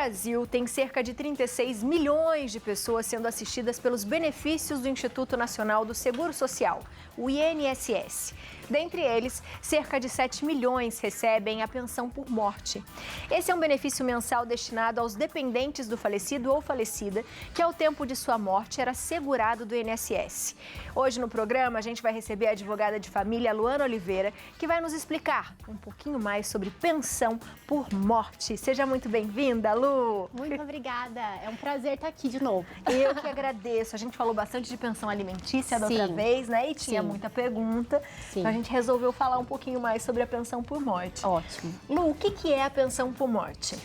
Brasil tem cerca de 36 milhões de pessoas sendo assistidas pelos benefícios do Instituto Nacional do Seguro Social, o INSS. Dentre eles, cerca de 7 milhões recebem a pensão por morte. Esse é um benefício mensal destinado aos dependentes do falecido ou falecida, que ao tempo de sua morte era segurado do INSS. Hoje no programa a gente vai receber a advogada de família Luana Oliveira, que vai nos explicar um pouquinho mais sobre pensão por morte. Seja muito bem-vinda, Lu! Muito obrigada, é um prazer estar aqui de novo. Eu que agradeço. A gente falou bastante de pensão alimentícia da outra vez, né? E tinha muita pergunta. Sim. Então a gente resolveu falar um pouquinho mais sobre a pensão por morte. Ótimo. Lu, o que é a pensão por morte?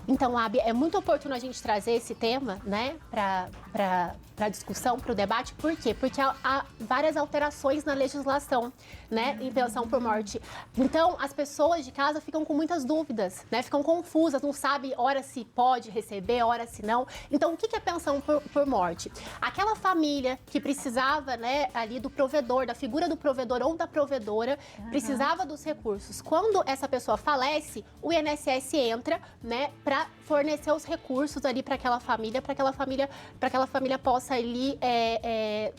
Então, Abi, é muito oportuno a gente trazer esse tema, né, para discussão, para o debate. Por quê? Porque há várias alterações na legislação, né, em pensão por morte. Então, as pessoas de casa ficam com muitas dúvidas, né, ficam confusas, não sabem hora se pode receber, hora se não. Então, o que é pensão por morte? Aquela família que precisava, né, ali do provedor, da figura do provedor ou da provedora, precisava dos recursos. Quando essa pessoa falece, o INSS entra, né, para fornecer os recursos ali para aquela família possa ali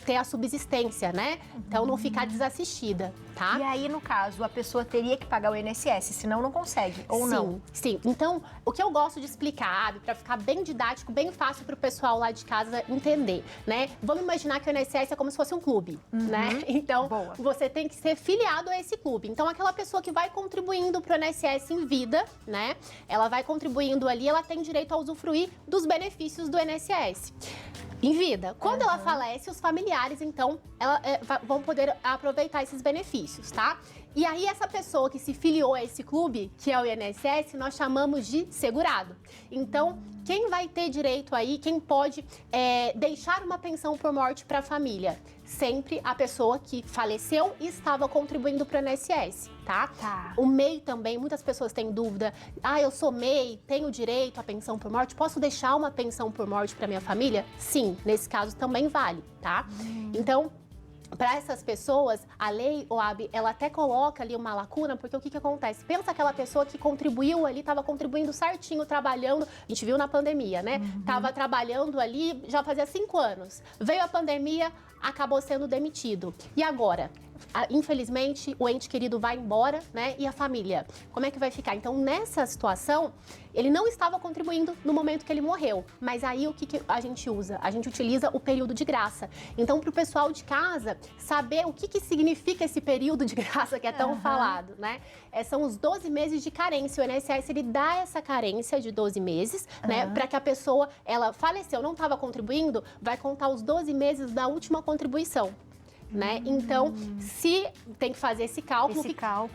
ter a subsistência, né? Então não ficar desassistida, tá? E aí, no caso, a pessoa teria que pagar o INSS, senão não consegue, ou não? Sim. Então, o que eu gosto de explicar, Abi, para ficar bem didático, bem fácil para o pessoal lá de casa entender, né? Vamos imaginar que o INSS é como se fosse um clube, né? Então, você tem que ser filiado a esse clube. Então, aquela pessoa que vai contribuindo para o INSS em vida, né? Ela vai contribuindo ali, ela tem direito a usufruir dos benefícios do INSS. Em vida. Quando ela falece, os familiares, então, vão poder aproveitar esses benefícios, tá? E aí, essa pessoa que se filiou a esse clube, que é o INSS, nós chamamos de segurado. Então, quem vai ter direito aí, quem pode deixar uma pensão por morte para a família? Sempre a pessoa que faleceu e estava contribuindo para o INSS, tá? O MEI também, muitas pessoas têm dúvida. Eu sou MEI, tenho direito à pensão por morte, posso deixar uma pensão por morte para minha família? Sim, nesse caso também vale, tá? Então, para essas pessoas, a lei, OAB, ela até coloca ali uma lacuna, porque o que acontece? Pensa aquela pessoa que contribuiu ali, estava contribuindo certinho, trabalhando, a gente viu na pandemia, né? Tava trabalhando ali, já fazia 5 anos. Veio a pandemia, acabou sendo demitido. E agora? Infelizmente, o ente querido vai embora, né? E a família? Como é que vai ficar? Então, nessa situação, ele não estava contribuindo no momento que ele morreu. Mas aí, o que a gente usa? A gente utiliza o período de graça. Então, para o pessoal de casa saber o que significa esse período de graça que é tão falado, né? São os 12 meses de carência. O INSS, ele dá essa carência de 12 meses, né? Para que a pessoa, ela faleceu, não estava contribuindo, vai contar os 12 meses da última contribuição. Né? Então, se tem que fazer esse cálculo,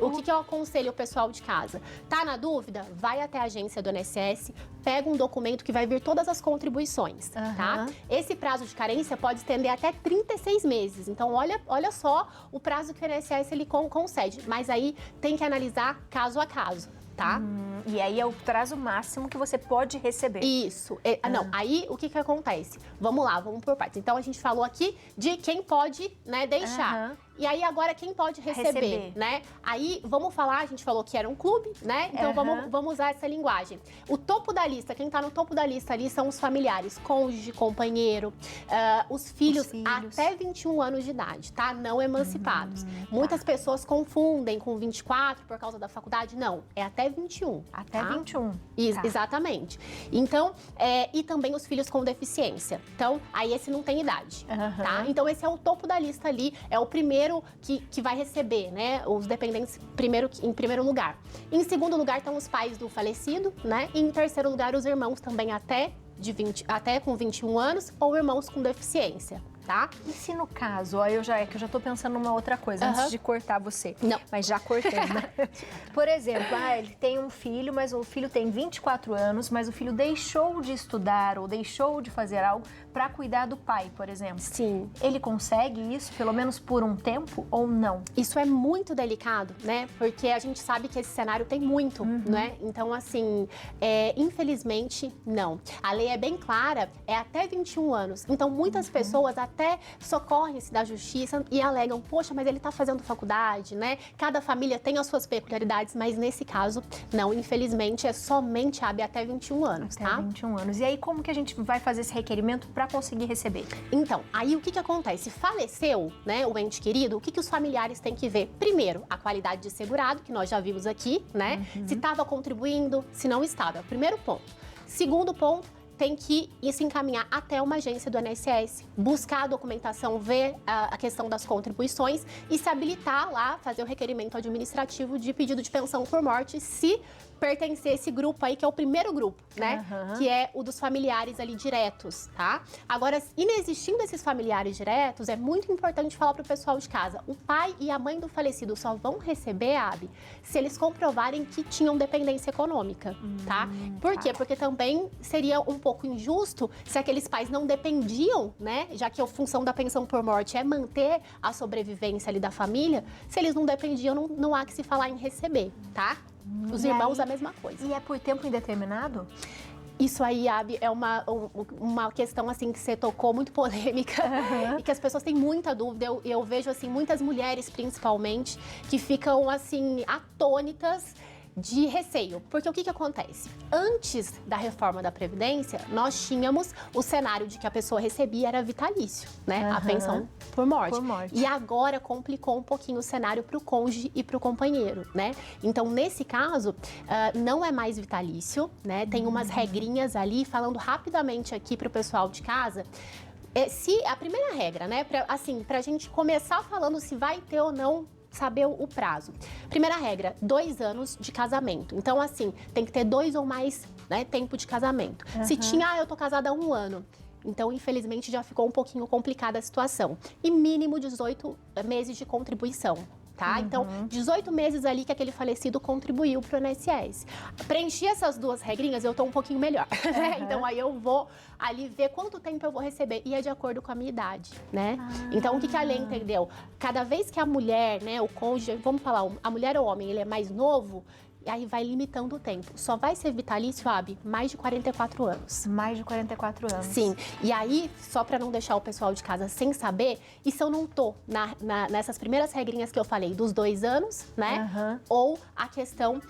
o que eu aconselho o pessoal de casa? Tá na dúvida? Vai até a agência do INSS, pega um documento que vai vir todas as contribuições, tá? Esse prazo de carência pode estender até 36 meses. Então, olha só o prazo que o INSS ele concede. Mas aí tem que analisar caso a caso. Tá? E aí é o prazo máximo que você pode receber. Isso. Não, aí o que acontece? Vamos lá, vamos por partes. Então, a gente falou aqui de quem pode, né, deixar. E aí, agora, quem pode receber, né? Aí, vamos falar, a gente falou que era um clube, né? Então, vamos usar essa linguagem. O topo da lista, quem tá no topo da lista ali são os familiares, cônjuge, companheiro, os filhos até 21 anos de idade, tá? Não emancipados. Muitas pessoas confundem com 24 por causa da faculdade. Não, é até 21. Até 21. Exatamente. Então, e também os filhos com deficiência. Então, aí esse não tem idade, tá? Então, esse é o topo da lista ali, é o primeiro que vai receber, né? Os dependentes em primeiro lugar. Em segundo lugar estão os pais do falecido, né? E em terceiro lugar, os irmãos também até com 21 anos ou irmãos com deficiência. Tá? E se no caso, eu já tô pensando numa outra coisa, antes de cortar você. Não. Mas já cortei, né? Por exemplo, ele tem um filho, mas o filho tem 24 anos, mas o filho deixou de estudar ou deixou de fazer algo para cuidar do pai, por exemplo. Sim. Ele consegue isso, pelo menos por um tempo, ou não? Isso é muito delicado, né? Porque a gente sabe que esse cenário tem muito, né? Então, assim, infelizmente, não. A lei é bem clara, é até 21 anos. Então, muitas pessoas até até socorrem-se da justiça e alegam, poxa, mas ele está fazendo faculdade, né? Cada família tem as suas peculiaridades, mas nesse caso, não, infelizmente, é somente até 21 anos, tá? 21 anos. E aí, como que a gente vai fazer esse requerimento para conseguir receber? Então, aí o que acontece? Faleceu, né, o ente querido, o que os familiares têm que ver? Primeiro, a qualidade de segurado, que nós já vimos aqui, né? Se estava contribuindo, se não estava. Primeiro ponto. Segundo ponto, tem que se encaminhar até uma agência do INSS, buscar a documentação, ver a questão das contribuições e se habilitar lá, fazer o requerimento administrativo de pedido de pensão por morte, se pertencer a esse grupo aí, que é o primeiro grupo, né? Que é o dos familiares ali diretos, tá? Agora, inexistindo esses familiares diretos, é muito importante falar pro pessoal de casa, o pai e a mãe do falecido só vão receber, Abi, se eles comprovarem que tinham dependência econômica, tá? Por quê? Porque também seria um pouco injusto se aqueles pais não dependiam, né? Já que a função da pensão por morte é manter a sobrevivência ali da família, se eles não dependiam, não há que se falar em receber, tá? Os irmãos, a mesma coisa. E é por tempo indeterminado? Isso aí, Abi, é uma questão, assim, que você tocou, muito polêmica, e que as pessoas têm muita dúvida. Eu vejo, assim, muitas mulheres, principalmente, que ficam, assim, atônitas de receio. Porque o que acontece? Antes da reforma da Previdência, nós tínhamos o cenário de que a pessoa recebia era vitalício, né? A pensão por morte. E agora complicou um pouquinho o cenário para o cônjuge e para o companheiro, né? Então, nesse caso, não é mais vitalício, né? Tem umas regrinhas ali, falando rapidamente aqui para o pessoal de casa. Se a primeira regra, né? Pra gente começar falando se vai ter ou não, saber o prazo. Primeira regra, 2 anos de casamento. Então, assim, tem que ter 2 ou mais, né, tempo de casamento. Se tinha, eu tô casada há 1 ano. Então, infelizmente, já ficou um pouquinho complicada a situação. E mínimo 18 meses de contribuição. Tá? Então, 18 meses ali que aquele falecido contribuiu para o INSS. Preenchi essas 2 regrinhas, eu tô um pouquinho melhor. Então, aí eu vou ali ver quanto tempo eu vou receber. E é de acordo com a minha idade, né? Então, o que a lei entendeu? Cada vez que a mulher, né, o cônjuge, vamos falar, a mulher ou o homem, ele é mais novo, e aí vai limitando o tempo. Só vai ser vitalício, Abi, mais de 44 anos. Mais de 44 anos. Sim. E aí, só para não deixar o pessoal de casa sem saber, e se eu não tô nessas primeiras regrinhas que eu falei, dos 2 anos, né? Ou a questão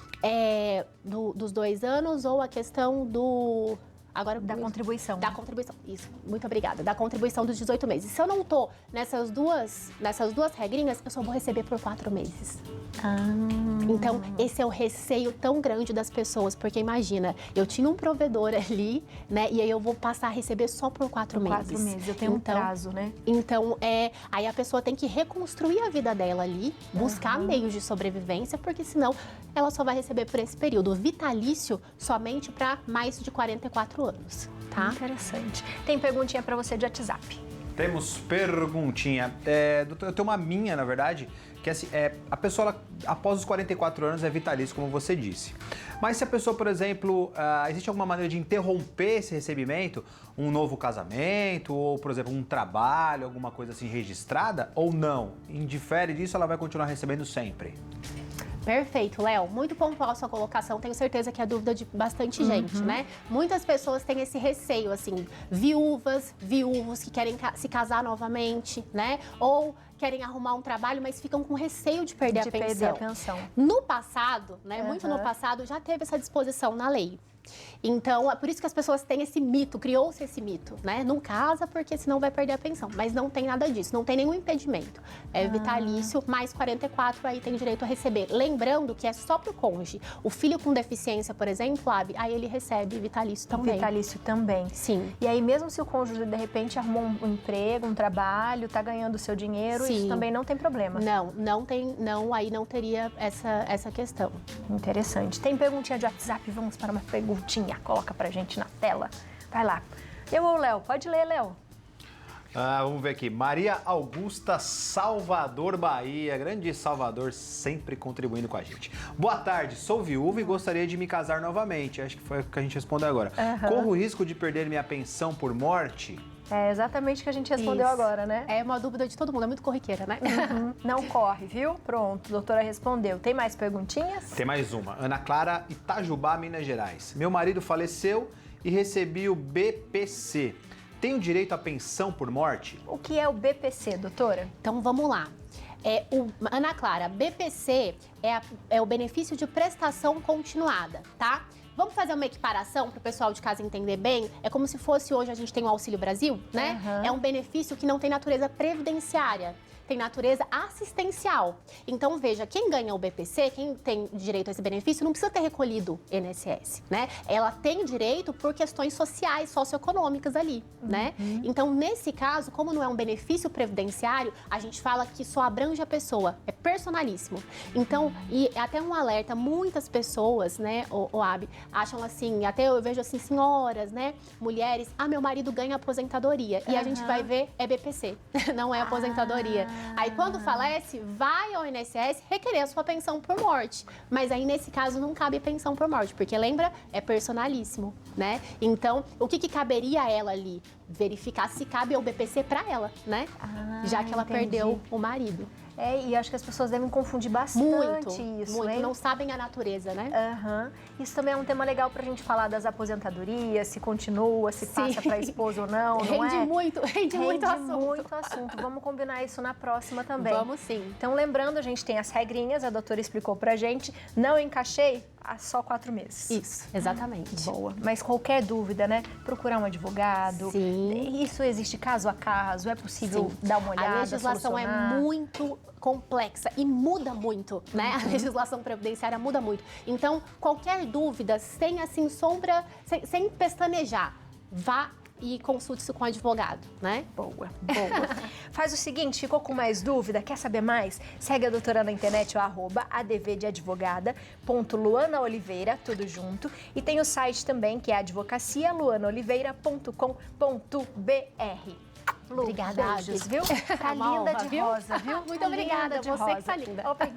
dos 2 anos, ou a questão do... Agora, da contribuição. Da contribuição, isso. Muito obrigada. Da contribuição dos 18 meses. Se eu não tô nessas duas regrinhas, eu só vou receber por 4 meses. Então, esse é o receio tão grande das pessoas, porque imagina, eu tinha um provedor ali, né? E aí eu vou passar a receber só por 4 meses. 4 meses, eu tenho um prazo, né? Então, aí a pessoa tem que reconstruir a vida dela ali, buscar meios de sobrevivência, porque senão ela só vai receber por esse período. Vitalício somente para mais de 44 anos, tá? Interessante. Tem perguntinha para você de WhatsApp. Temos perguntinha. Eu tenho uma minha, na verdade, que assim, a pessoa, ela, após os 44 anos, é vitalício, como você disse. Mas se a pessoa, por exemplo, existe alguma maneira de interromper esse recebimento, um novo casamento, ou, por exemplo, um trabalho, alguma coisa assim registrada, ou não? Indifere disso, ela vai continuar recebendo sempre? Perfeito, Léo. Muito pontual a sua colocação. Tenho certeza que é dúvida de bastante gente, né? Muitas pessoas têm esse receio, assim, viúvos que querem se casar novamente, né? Ou querem arrumar um trabalho, mas ficam com receio de perder a pensão. No passado, né? Muito no passado, já teve essa disposição na lei. Então, é por isso que as pessoas têm esse mito, criou-se esse mito, né? Não casa porque senão vai perder a pensão. Mas não tem nada disso, não tem nenhum impedimento. É vitalício, mais 44, aí tem direito a receber. Lembrando que é só pro cônjuge. O filho com deficiência, por exemplo, aí ele recebe vitalício também. Vitalício também. Sim. E aí, mesmo se o cônjuge, de repente, arrumou um emprego, um trabalho, tá ganhando o seu dinheiro, isso também não tem problema? Não tem, aí não teria essa questão. Interessante. Tem perguntinha de WhatsApp? Vamos para uma perguntinha. Coloca pra gente na tela. Vai lá. Eu ou o Léo? Pode ler, Léo. Vamos ver aqui. Maria Augusta, Salvador, Bahia. Grande Salvador, sempre contribuindo com a gente. Boa tarde, sou viúva e gostaria de me casar novamente. Acho que foi o que a gente respondeu agora. Corro o risco de perder minha pensão por morte? É exatamente o que a gente respondeu agora, né? É uma dúvida de todo mundo, é muito corriqueira, né? Não corre, viu? Pronto, a doutora respondeu. Tem mais perguntinhas? Tem mais uma. Ana Clara, Itajubá, Minas Gerais. Meu marido faleceu e recebi o BPC. tem o direito à pensão por morte? O que é o BPC, doutora? Então, vamos lá. Ana Clara, BPC é o benefício de prestação continuada, tá? Vamos fazer uma equiparação para o pessoal de casa entender bem? É como se fosse hoje a gente tem o Auxílio Brasil, né? É um benefício que não tem natureza previdenciária, tem natureza assistencial. Então, veja, quem ganha o BPC, quem tem direito a esse benefício, não precisa ter recolhido INSS, né? Ela tem direito por questões sociais, socioeconômicas ali, né? Então, nesse caso, como não é um benefício previdenciário, a gente fala que só abrange a pessoa, é personalíssimo. Então, e até um alerta, muitas pessoas, né, o Abi, acham assim, até eu vejo assim, senhoras, né, mulheres, meu marido ganha aposentadoria. E a gente vai ver, é BPC, não é aposentadoria. Aí, quando falece, vai ao INSS requerer a sua pensão por morte. Mas aí, nesse caso, não cabe pensão por morte, porque lembra, é personalíssimo, né? Então, o que caberia a ela ali? Verificar se cabe ao BPC para ela, né? Já que ela perdeu o marido. E acho que as pessoas devem confundir bastante isso, muito, hein? Não sabem a natureza, né? Isso também é um tema legal pra gente falar das aposentadorias, se continua, se passa pra esposa ou não, não é? Rende muito assunto. Vamos combinar isso na próxima também. Vamos sim. Então, lembrando, a gente tem as regrinhas, a doutora explicou pra gente. Não encaixei, só 4 meses. Isso, exatamente. Boa. Mas qualquer dúvida, né? Procurar um advogado. Sim. Isso existe caso a caso? É possível dar uma olhada, A legislação solucionar? é muito complexa e muda muito, né? A legislação previdenciária muda muito. Então, qualquer dúvida, sem assim sombra, sem pestanejar, vá e consulte isso com o advogado, né? Boa. Faz o seguinte, ficou com mais dúvida? Quer saber mais? Segue a doutora na internet, o @advdeadvogada.luanaoliveira, tudo junto. E tem o site também, que é advocacialuanaoliveira.com.br. Obrigada, beijos, viu? Tá linda de rosa, viu? Muito obrigada, você que tá linda. Obrigada.